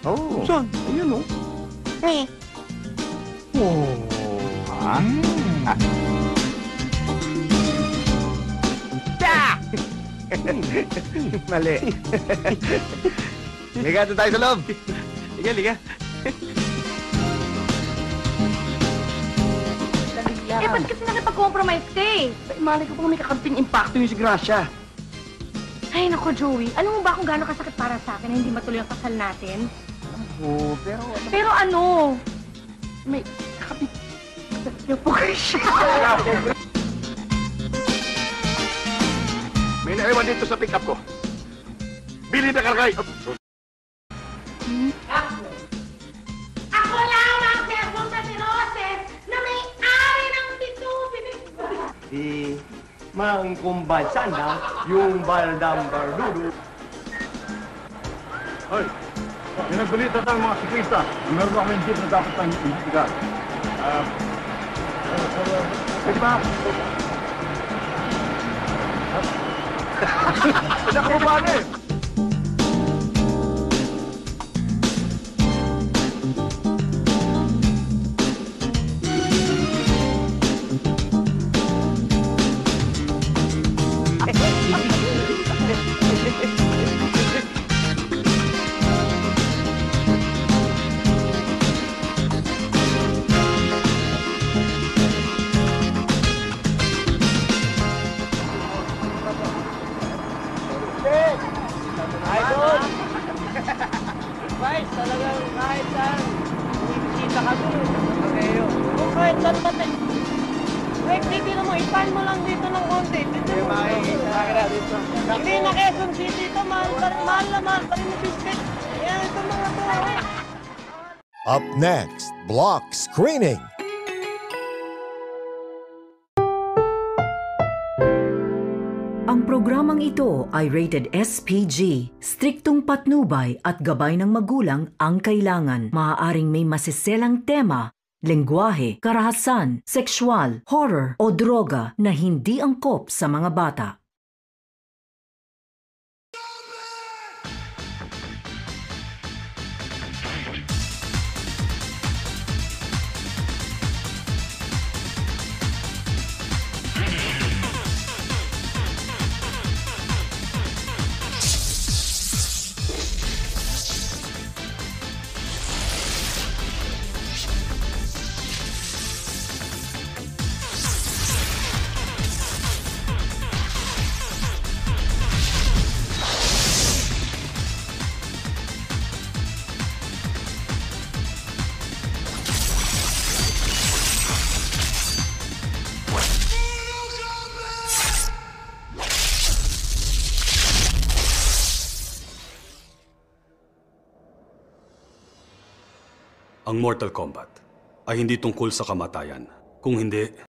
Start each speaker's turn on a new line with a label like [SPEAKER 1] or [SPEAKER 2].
[SPEAKER 1] Oh.
[SPEAKER 2] Saan? Ayan, oh.
[SPEAKER 1] Eh.
[SPEAKER 2] Oh.
[SPEAKER 1] Ah. Ah. Ah! Mali. Liga, doon tayo sa loob.
[SPEAKER 2] Liga, liga.
[SPEAKER 3] Eh, ba't kasi nakipag-compromise ka eh?
[SPEAKER 2] Malay ko pang may kakamping impacto yung si Gracia.
[SPEAKER 3] Ay, naku, Joey. Alam mo ba kung gaano kasakit para sa akin na hindi matuloy ang kasal natin?
[SPEAKER 2] Oo, pero...
[SPEAKER 3] Pero ano?
[SPEAKER 2] May kakapit.
[SPEAKER 3] Yung po siya.
[SPEAKER 4] May naiwan dito sa pick-up ko. Billy na kargay.
[SPEAKER 3] Ako lang ang servo sa si Roses na may-ari ng pitupin.
[SPEAKER 2] Si Mang Kumbansan na yung Baldam Bardudo.
[SPEAKER 4] Hoy, pinagbalita tayo mga siklista. Meron ba kaming jeep na dapat tayong imbestigar? Pwede ba? Wala ka ba eh?
[SPEAKER 5] Idol! Guys, talagang kahit saan, kita kami. Mateo. Kung kahit saan pati. Wait, titira mo, ipan mo lang dito ng konti. Dito mo. Hindi na Quezon City ito, mahal na mahal pa rin yung biscuit. Yan, ito mga to.
[SPEAKER 6] Up next, block screening.
[SPEAKER 7] Ang programang ito ay rated SPG. Striktong patnubay at gabay ng magulang ang kailangan. Maaaring may masiselang tema, lengguwahe, karahasan, sexual, horror o droga na hindi angkop sa mga bata.
[SPEAKER 8] Ang Mortal Kombat ay hindi tungkol sa kamatayan. Kung hindi,